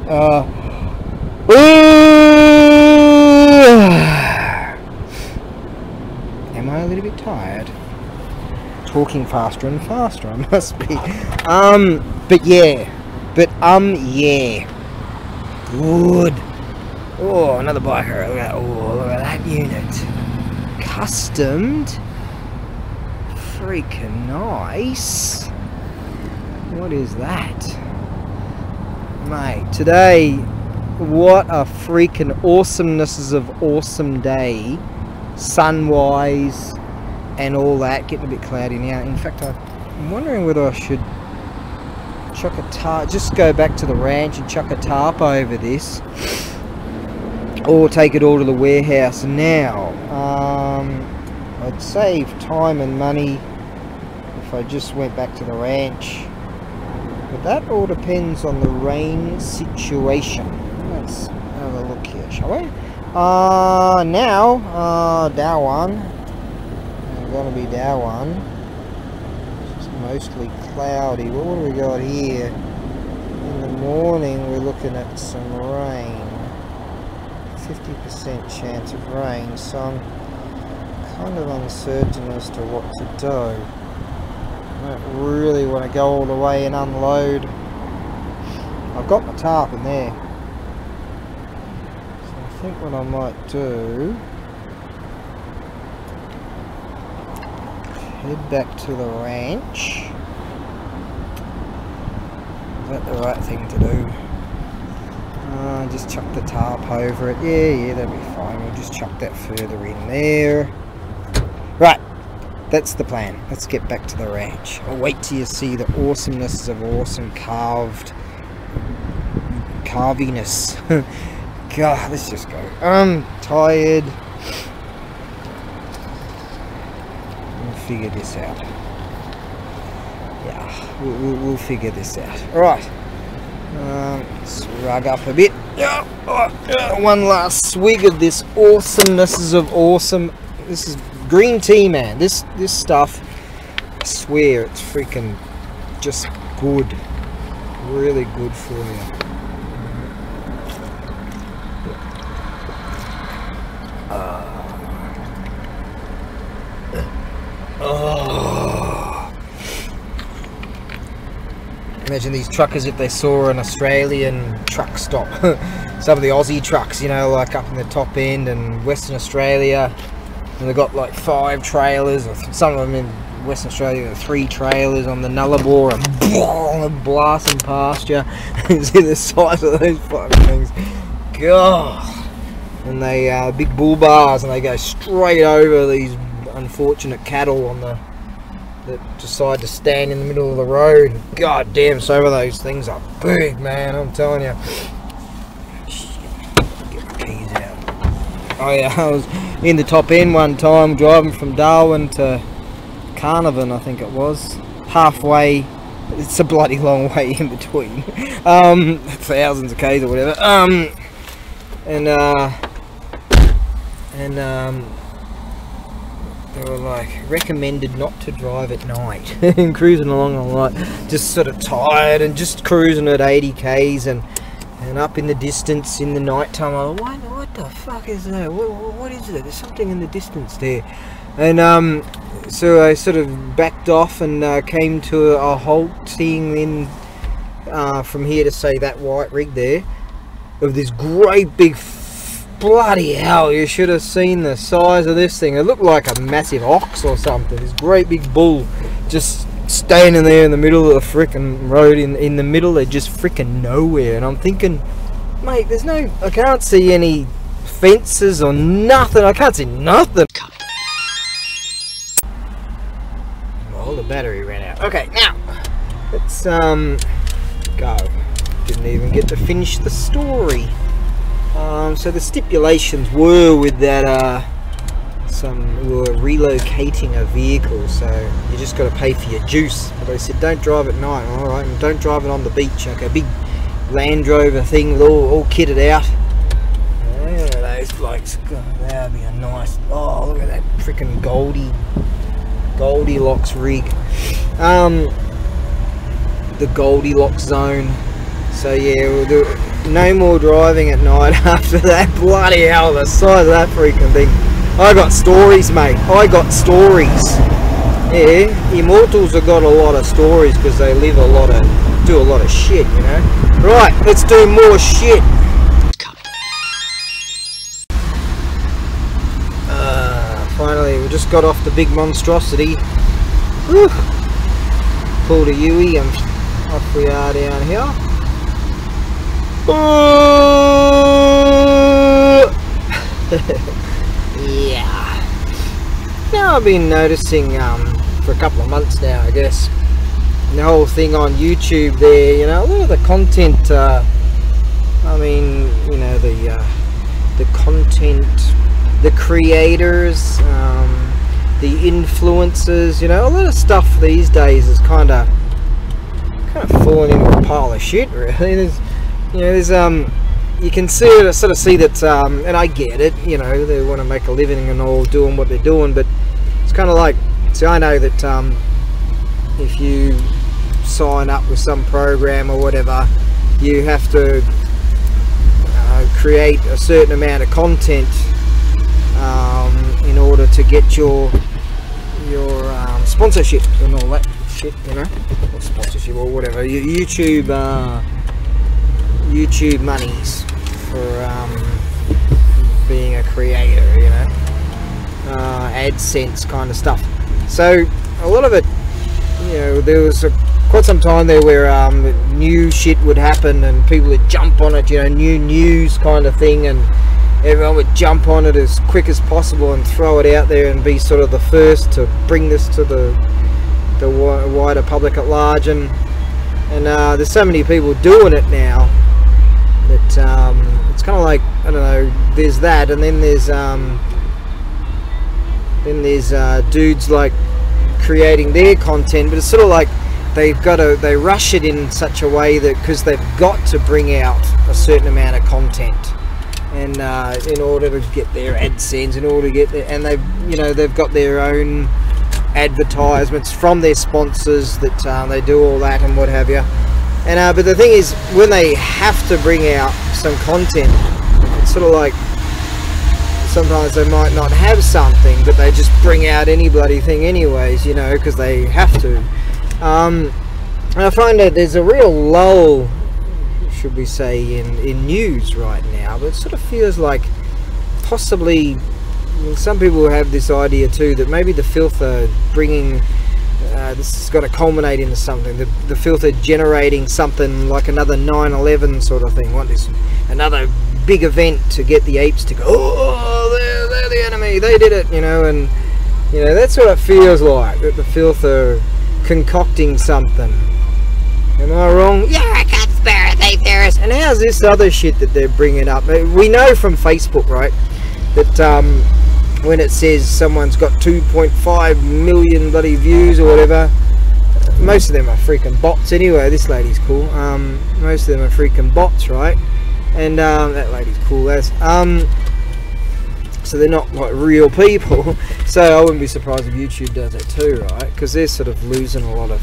Am I a little bit tired? Talking faster and faster, I must be. But yeah. Yeah. Good. Oh, another biker. Look at that. Oh, look at that unit. Customed. Freaking nice. What is that? Mate, today, what a freaking awesomeness of awesome day. Sun-wise and all that. Getting a bit cloudy now. In fact, I'm wondering whether I should chuck a tarp, just go back to the ranch and chuck a tarp over this, or take it all to the warehouse now. I'd save time and money if I just went back to the ranch, but that all depends on the rain situation. Let's have a look here, shall we? Now, Darwin, going to be Darwin. It's mostly cloudy. What do we got here? In the morning we're looking at some rain. 50% chance of rain, so I'm kind of uncertain as to what to do. I don't really want to go all the way and unload. I've got my tarp in there, so I think what I might do, head back to the ranch. Is that the right thing to do? Just chuck the tarp over it. Yeah, that'll be fine. We'll just chuck that further in there. Right, that's the plan. Let's get back to the ranch. I'll wait till you see the awesomeness of awesome carviness. God, let's just go. I'm tired. We'll figure this out. Yeah, we'll figure this out. Alright. Let's rug up a bit. One last swig of this awesomeness of awesome. This is green tea, man. This stuff, I swear, it's freaking just good. Really good for you. Imagine these truckers if they saw an Australian truck stop. Some of the Aussie trucks, you know, like up in the top end and Western Australia, and they've got like 5 trailers, or some of them in Western Australia, 3 trailers on the Nullarbor, and blasting past you. You see the size of those fucking things. God. And they big bull bars, and they go straight over these unfortunate cattle on the that decide to stand in the middle of the road. God damn, some of those things are big, man, I'm telling you. Shit, get the keys out. Oh yeah, I was in the top end one time driving from Darwin to Carnarvon, I think it was. Halfway, it's a bloody long way in between. Thousands of k's or whatever. They were like recommended not to drive at night. And cruising along all night, just sort of tired and just cruising at 80 k's and up in the distance in the night time. I'm like, what the fuck is that? What is it? There's something in the distance there. And so I sort of backed off and came to a halt, seeing in from here to say that white rig there of this great big. Bloody hell, you should have seen the size of this thing. It looked like a massive ox or something. This great big bull just standing there in the middle of the frickin' road, in the middle of just frickin' nowhere. And I'm thinking, mate, there's no, I can't see any fences or nothing. I can't see nothing. Well, the battery ran out. Okay, now let's go. Didn't even get to finish the story. So the stipulations were with that we were relocating a vehicle, so you just got to pay for your juice. But they said don't drive at night. Alright, and don't drive it on the beach. Okay, big Land Rover thing with all kitted out. Yeah, those blokes, God, that'd be a nice, oh look at that freaking Goldilocks rig. The Goldilocks zone. So yeah, we'll do no more driving at night after that. Bloody hell, the size of that freaking thing. I got stories, mate. I got stories. Yeah, immortals have got a lot of stories because they live a lot of, do a lot of shit, you know. Right, let's do more shit. finally, we just got off the big monstrosity. Whew. Pulled a Yui and off we are down here. Yeah. Now I've been noticing for a couple of months now, I guess, the whole thing on YouTube there, you know, a lot of the content, I mean, you know, the content, the creators, the influencers, you know, a lot of stuff these days is kind of falling into a pile of shit, really. There's, you know, there's you can sort of see that, and I get it, you know, they want to make a living and all doing what they're doing, but it's kind of like, see, I know that if you sign up with some program or whatever, you have to create a certain amount of content in order to get your sponsorship and all that shit, you know, or sponsorship or whatever, YouTube monies for being a creator, you know, AdSense kind of stuff. So a lot of it, you know, there was quite some time there where new shit would happen and people would jump on it, you know, new news kind of thing, and everyone would jump on it as quick as possible and throw it out there and be sort of the first to bring this to the wider public at large. And there's so many people doing it now that it's kind of like, I don't know, there's that, and then there's dudes like creating their content, but it's sort of like they rush it in such a way that because they've got to bring out a certain amount of content, and in order to get their AdSense, in order to get their, and they've got their own advertisements from their sponsors that they do all that and what have you. And but the thing is, when they have to bring out some content, it's sort of like sometimes they might not have something, but they just bring out any bloody thing anyways, you know, because they have to. And I find that there's a real lull, should we say, in news right now, but it sort of feels like possibly, I mean, some people have this idea too that maybe the filth are bringing, this has got to culminate into something, the filth are generating something like another 9/11 sort of thing, what is another big event to get the apes to go, oh, they're the enemy, they did it, you know, and you know, that's what it feels like, that the filth are concocting something. Am I wrong? You're a conspiracy theorist. And how's this other shit that they're bringing up? We know from Facebook, right, that when it says someone's got 2.5 million bloody views or whatever, most of them are freaking bots anyway. This lady's cool. Most of them are freaking bots, right? And that lady's cool as. So they're not like real people. So I wouldn't be surprised if YouTube does it too, right? Because they're sort of losing a lot of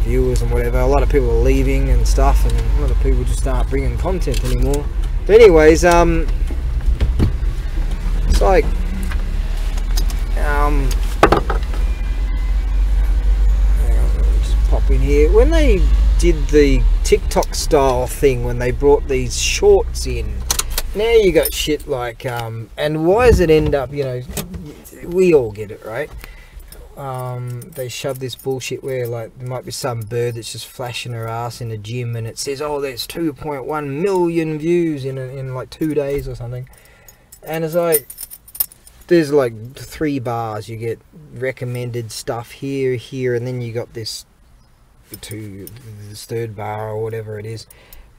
viewers and whatever. A lot of people are leaving and stuff, and a lot of people just aren't bringing content anymore. But anyways, it's like hang on, let me just pop in here. When they did the TikTok style thing, when they brought these shorts in, now you got shit like and why does it end up, you know, we all get it, right? They shove this bullshit where like there might be some bird that's just flashing her ass in the gym and it says, oh, there's 2.1 million views in like 2 days or something, and it's like there's like 3 bars, you get recommended stuff here, and then you got this third bar or whatever it is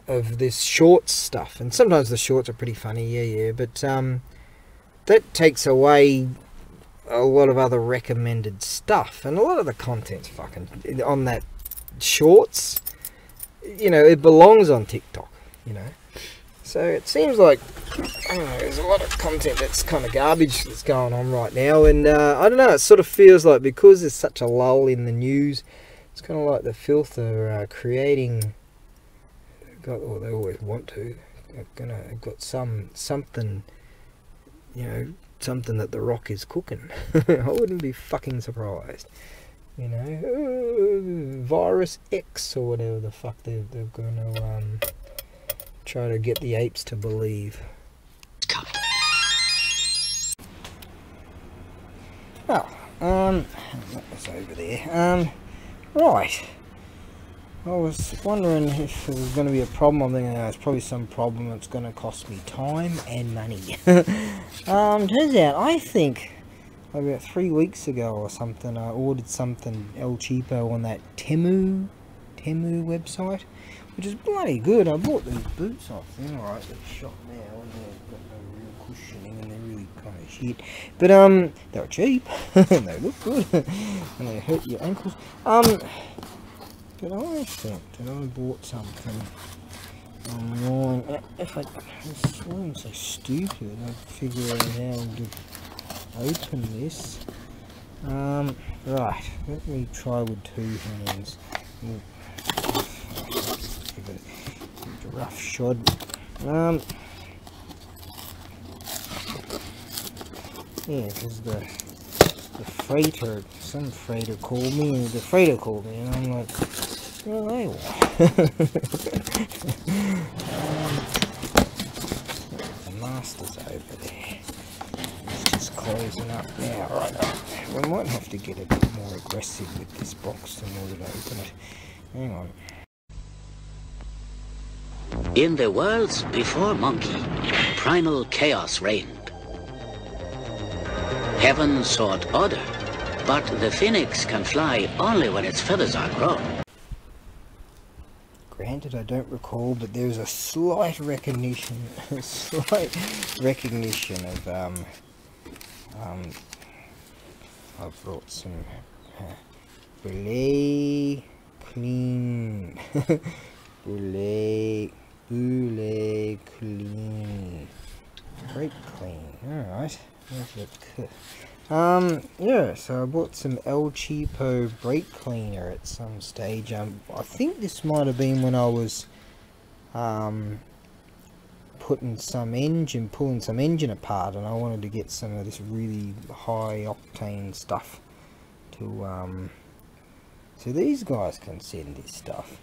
of this shorts stuff, and sometimes the shorts are pretty funny, yeah, but that takes away a lot of other recommended stuff, and a lot of the content's fucking on that shorts, you know, it belongs on TikTok, you know. So it seems like, I don't know, there's a lot of content that's kind of garbage that's going on right now, and I don't know, it sort of feels like because there's such a lull in the news, it's kind of like the filth are creating, or they always want to, they've got something, you know, something that the Rock is cooking. I wouldn't be fucking surprised, you know, virus X or whatever the fuck they're going to try to get the apes to believe. Oh, that was over there. Right. I was wondering if there was going to be a problem. I'm thinking there's probably some problem that's going to cost me time and money. Turns out, I think about 3 weeks ago or something, I ordered something El Cheapo on that Temu website, which is bloody good. I bought these boots off them, alright, they're shot now, and they've got no real cushioning, and they're really kind of shit. But, they were cheap, and they look good, and they hurt your ankles. But I think that I bought something online. If I'm so stupid, I'll figure out how to open this. Right, let me try with 2 hands. Give it a rough shot. Yeah, because the freighter, some freighter called me, and I'm like, well, they were. The master's over there. It's just closing up now. Right, we might have to get a bit more aggressive with this box in order to open it. Hang on. In the worlds before Monkey, primal chaos reigned. Heaven sought order, but the phoenix can fly only when its feathers are grown. Granted, I don't recall, but there's a slight recognition of I've brought some Boulet Clean. Boulet Clean. Great clean. Alright. Yeah, so I bought some El Cheapo brake cleaner at some stage. I think this might have been when I was pulling some engine apart, and I wanted to get some of this really high octane stuff to so these guys can send this stuff,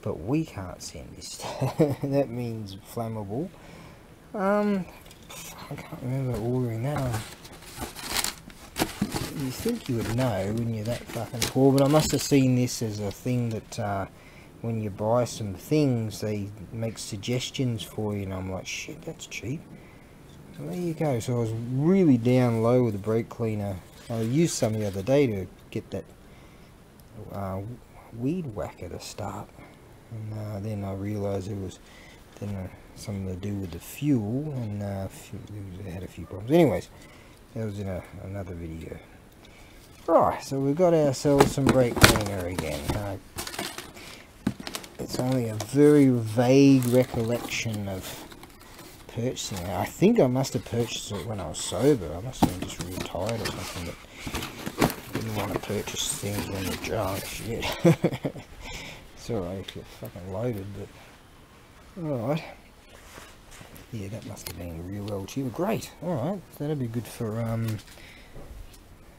but we can't send this stuff. That means flammable. I can't remember ordering that. You think you would know when you're that fucking poor, but I must have seen this as a thing that when you buy some things, they make suggestions for you, and I'm like, shit, that's cheap. So there you go. So I was really down low with the brake cleaner. I used some the other day to get that weed whacker to start, and then I realised it was something to do with the fuel, and it had a few problems. Anyways, that was in another video. Right, so we've got ourselves some brake cleaner again. It's only a very vague recollection of purchasing it. I think I must have purchased it when I was sober. I must have been just really tired or something, but didn't want to purchase things when you're drunk. Shit. It's alright if you're fucking loaded, but alright. Yeah, that must have been real well cheaper. Great. Alright, that'll be good for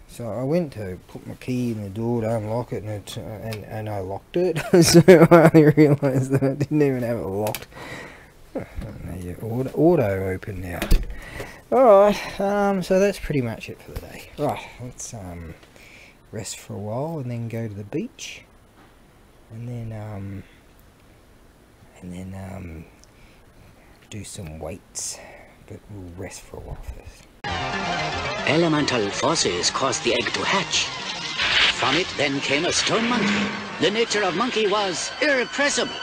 so I went to put my key in the door to unlock it, and I locked it. So I only realised that I didn't even have it locked. Yeah, auto open now. Alright, so that's pretty much it for the day. Right, let's rest for a while and then go to the beach, and then do some weights, but we'll rest for a while first. Elemental forces caused the egg to hatch. From it then came a stone monkey. The nature of monkey was irrepressible.